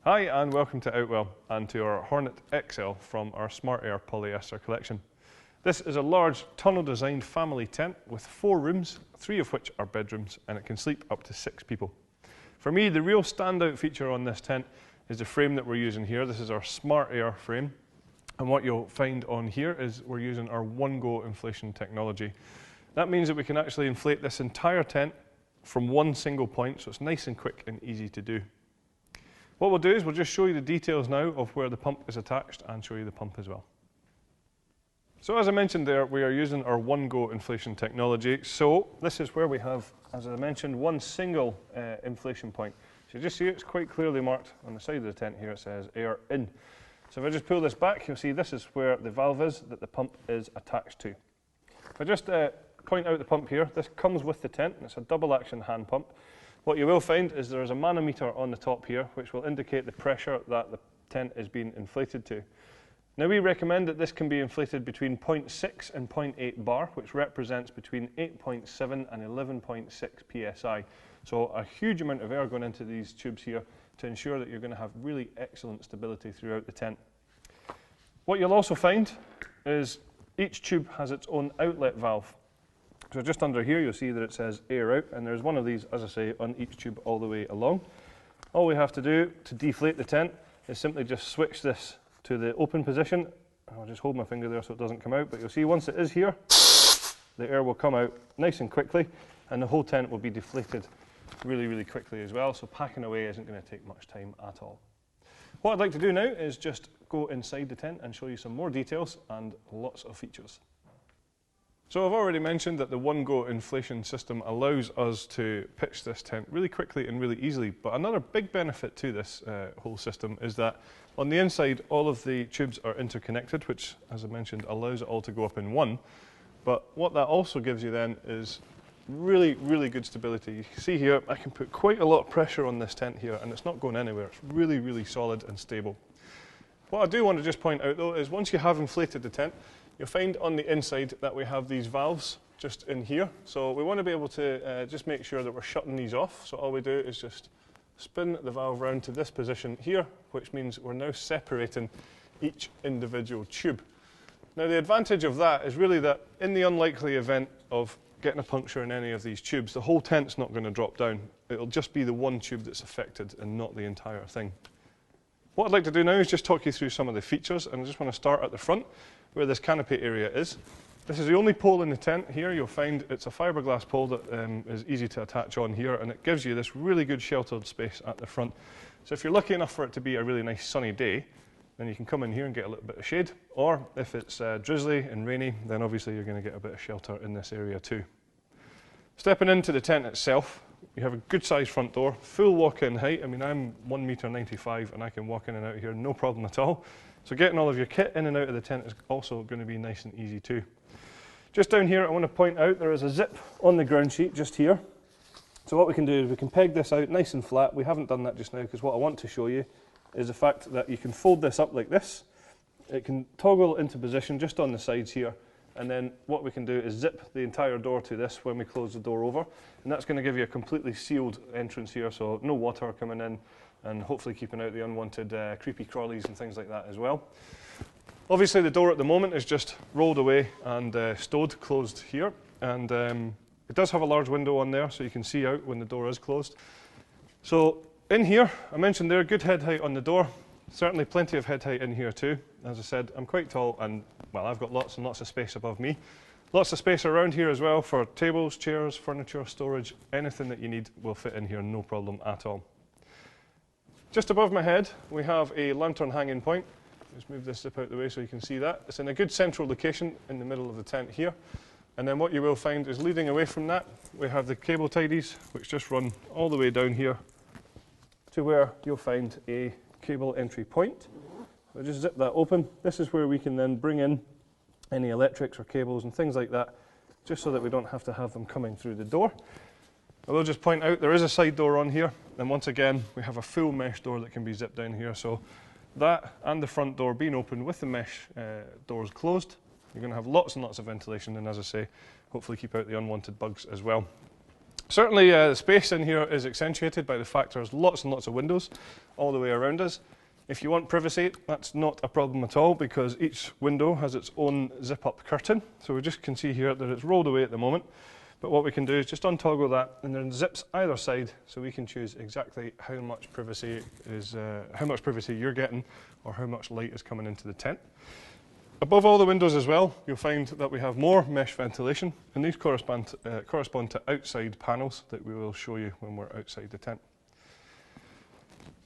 Hi and welcome to Outwell and to our Hornet XL from our Smart Air polyester collection. This is a large tunnel designed family tent with 4 rooms, 3 of which are bedrooms, and it can sleep up to 6 people. For me, the real standout feature on this tent is the frame that we're using here. This is our Smart Air frame, and what you'll find on here is we're using our one-go inflation technology. That means that we can actually inflate this entire tent from one single point, so it's nice and quick and easy to do. What we'll do is we'll just show you the details now of where the pump is attached and show you the pump as well. So as I mentioned there, we are using our one-go inflation technology. So this is where we have, as I mentioned, one single inflation point. So you just see it's quite clearly marked on the side of the tent here. It says air in. So if I just pull this back, you'll see this is where the valve is that the pump is attached to. If I just point out the pump here, this comes with the tent, and it's a double action hand pump. What you will find is there is a manometer on the top here which will indicate the pressure that the tent is being inflated to. Now we recommend that this can be inflated between 0.6 and 0.8 bar, which represents between 8.7 and 11.6 psi. So a huge amount of air going into these tubes here to ensure that you're going to have really excellent stability throughout the tent. What you'll also find is each tube has its own outlet valve. So just under here you'll see that it says air out, and there's one of these, as I say, on each tube all the way along. All we have to do to deflate the tent is simply just switch this to the open position. I'll just hold my finger there so it doesn't come out, but you'll see once it is here, the air will come out nice and quickly, and the whole tent will be deflated really quickly as well, so packing away isn't going to take much time at all. What I'd like to do now is just go inside the tent and show you some more details and lots of features. So I've already mentioned that the one-go inflation system allows us to pitch this tent really quickly and really easily, but another big benefit to this whole system is that on the inside all of the tubes are interconnected, which, as I mentioned, allows it all to go up in one. But what that also gives you then is really good stability. You can see here I can put quite a lot of pressure on this tent here and it's not going anywhere. It's really solid and stable. What I do want to just point out though is once you have inflated the tent, you'll find on the inside that we have these valves just in here. So we want to be able to just make sure that we're shutting these off. So all we do is just spin the valve round to this position here, which means we're now separating each individual tube. Now the advantage of that is really that in the unlikely event of getting a puncture in any of these tubes, the whole tent's not going to drop down. It'll just be the one tube that's affected and not the entire thing. What I'd like to do now is just talk you through some of the features, and I just want to start at the front where this canopy area is. This is the only pole in the tent here. You'll find it's a fiberglass pole that is easy to attach on here, and it gives you this really good sheltered space at the front. So if you're lucky enough for it to be a really nice sunny day, then you can come in here and get a little bit of shade, or if it's drizzly and rainy, then obviously you're going to get a bit of shelter in this area too. Stepping into the tent itself, you have a good sized front door, full walk-in height. I mean, I'm 1.95 m and I can walk in and out of here no problem at all. So getting all of your kit in and out of the tent is also going to be nice and easy too. Just down here I want to point out there is a zip on the ground sheet just here. So what we can do is we can peg this out nice and flat. We haven't done that just now because what I want to show you is the fact that you can fold this up like this. It can toggle into position just on the sides here, and then what we can do is zip the entire door to this when we close the door over, and that's going to give you a completely sealed entrance here, so no water coming in, and hopefully keeping out the unwanted creepy crawlies and things like that as well. Obviously the door at the moment is just rolled away and stowed, closed here, and it does have a large window on there so you can see out when the door is closed. So in here, I mentioned there, good head height on the door, certainly plenty of head height in here too. As I said, I'm quite tall and, well, I've got lots and lots of space above me. Lots of space around here as well for tables, chairs, furniture, storage, anything that you need will fit in here, no problem at all. Just above my head, we have a lantern hanging point. Just move this zip out the way so you can see that. It's in a good central location in the middle of the tent here. And then what you will find is leading away from that, we have the cable tidies, which just run all the way down here to where you'll find a cable entry point. So just zip that open. This is where we can then bring in any electrics or cables and things like that, just so that we don't have to have them coming through the door. I will just point out there is a side door on here, and once again we have a full mesh door that can be zipped down here, so that and the front door being open with the mesh doors closed, you're going to have lots and lots of ventilation, and as I say, hopefully keep out the unwanted bugs as well. Certainly the space in here is accentuated by the fact there's lots and lots of windows all the way around us. If you want privacy, that's not a problem at all because each window has its own zip-up curtain. So we just can see here that it's rolled away at the moment. But what we can do is just untoggle that and then zips either side so we can choose exactly how much privacy you're getting or how much light is coming into the tent. Above all the windows as well, you'll find that we have more mesh ventilation, and these correspond to outside panels that we will show you when we're outside the tent.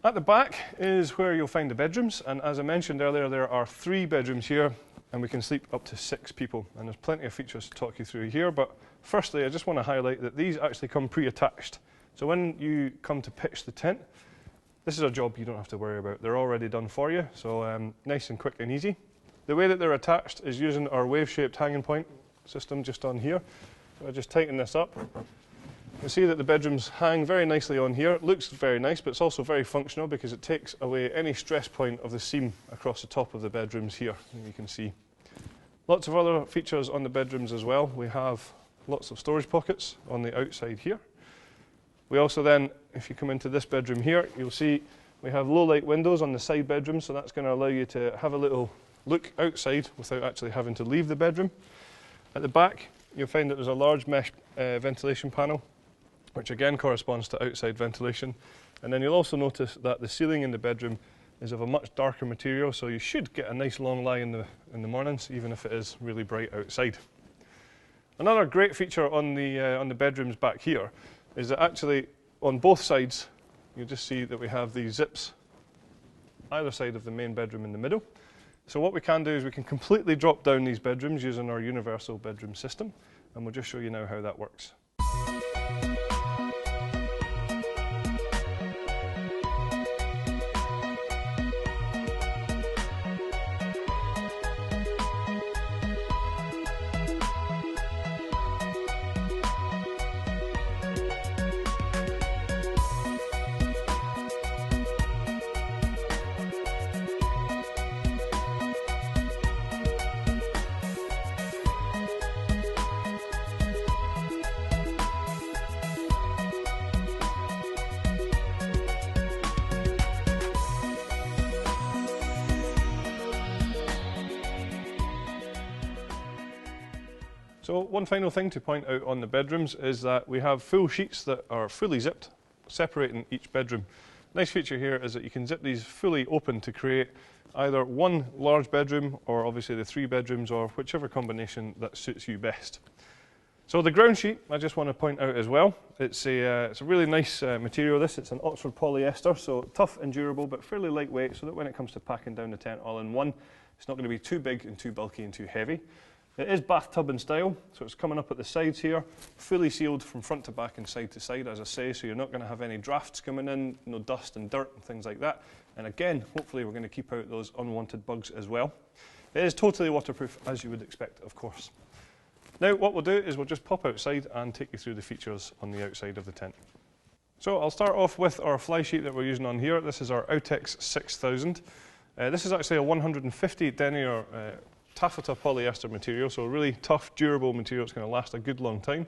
At the back is where you'll find the bedrooms, and as I mentioned earlier, there are 3 bedrooms here, and we can sleep up to 6 people, and there's plenty of features to talk you through here, but firstly, I just want to highlight that these actually come pre-attached. So when you come to pitch the tent, this is a job you don't have to worry about. They're already done for you, so nice and quick and easy. The way that they're attached is using our wave-shaped hanging point system just on here. So I just tighten this up. You'll see that the bedrooms hang very nicely on here. It looks very nice, but it's also very functional because it takes away any stress point of the seam across the top of the bedrooms here, as you can see. Lots of other features on the bedrooms as well. We have lots of storage pockets on the outside here. We also then, if you come into this bedroom here, you'll see we have low light windows on the side bedrooms, so that's going to allow you to have a little look outside without actually having to leave the bedroom. At the back, you'll find that there's a large mesh ventilation panel, which again corresponds to outside ventilation. And then you'll also notice that the ceiling in the bedroom is of a much darker material, so you should get a nice long lie in the mornings, even if it is really bright outside. Another great feature on the bedrooms back here is that actually on both sides, you'll just see that we have these zips either side of the main bedroom in the middle. So what we can do is we can completely drop down these bedrooms using our universal bedroom system, and we'll just show you now how that works. So one final thing to point out on the bedrooms is that we have full sheets that are fully zipped, separating each bedroom. Nice feature here is that you can zip these fully open to create either one large bedroom or obviously the 3 bedrooms or whichever combination that suits you best. So the ground sheet, I just want to point out as well, it's a really nice material this. It's an Oxford polyester, so tough and durable but fairly lightweight so that when it comes to packing down the tent all in one, it's not going to be too big and too bulky and too heavy. It is bathtub in style, so it's coming up at the sides here, fully sealed from front to back and side to side, as I say, so you're not going to have any drafts coming in, no dust and dirt and things like that. And again, hopefully we're going to keep out those unwanted bugs as well. It is totally waterproof, as you would expect, of course. Now, what we'll do is we'll just pop outside and take you through the features on the outside of the tent. So I'll start off with our fly sheet that we're using on here. This is our Outwell 6000. This is actually a 150 denier taffeta polyester material, so a really tough, durable material. It's going to last a good long time.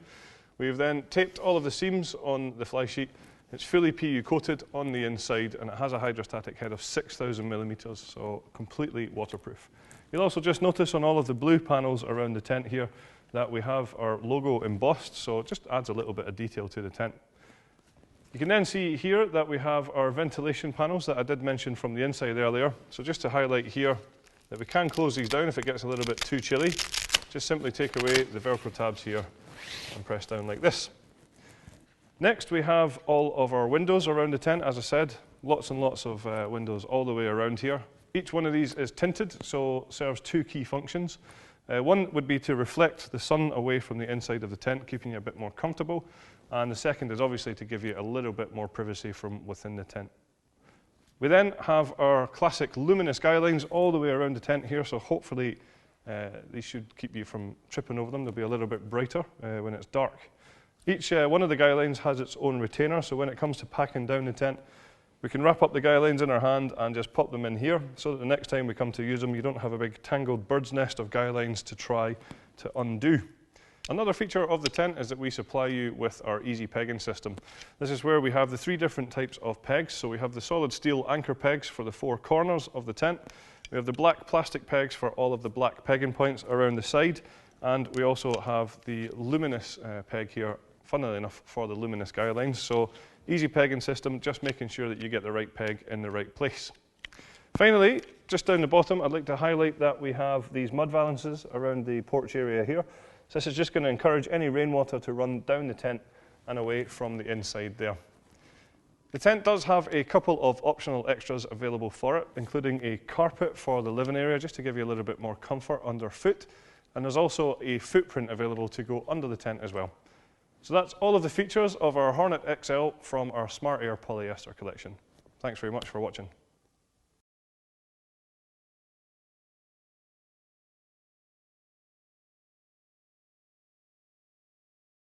We've then taped all of the seams on the fly sheet. It's fully PU coated on the inside, and it has a hydrostatic head of 6,000 millimeters, so completely waterproof. You'll also just notice on all of the blue panels around the tent here that we have our logo embossed, so it just adds a little bit of detail to the tent. You can then see here that we have our ventilation panels that I did mention from the inside earlier. So just to highlight here that we can close these down if it gets a little bit too chilly. Just simply take away the Velcro tabs here and press down like this. Next we have all of our windows around the tent. As I said, lots and lots of windows all the way around here. Each one of these is tinted, so serves 2 key functions. One would be to reflect the sun away from the inside of the tent, keeping you a bit more comfortable. And the second is obviously to give you a little bit more privacy from within the tent. We then have our classic luminous guy lines all the way around the tent here, so hopefully these should keep you from tripping over them. They'll be a little bit brighter when it's dark. Each one of the guy lines has its own retainer, so when it comes to packing down the tent, we can wrap up the guy lines in our hand and just pop them in here, so that the next time we come to use them, you don't have a big tangled bird's nest of guy lines to try to undo. Another feature of the tent is that we supply you with our easy pegging system. This is where we have the 3 different types of pegs. So we have the solid steel anchor pegs for the 4 corners of the tent. We have the black plastic pegs for all of the black pegging points around the side. And we also have the luminous peg here, funnily enough, for the luminous guy lines. So easy pegging system, just making sure that you get the right peg in the right place. Finally, just down the bottom, I'd like to highlight that we have these mud valances around the porch area here. So this is just going to encourage any rainwater to run down the tent and away from the inside there. The tent does have a couple of optional extras available for it, including a carpet for the living area, just to give you a little bit more comfort underfoot. And there's also a footprint available to go under the tent as well. So that's all of the features of our Hornet XL from our Smart Air polyester collection. Thanks very much for watching.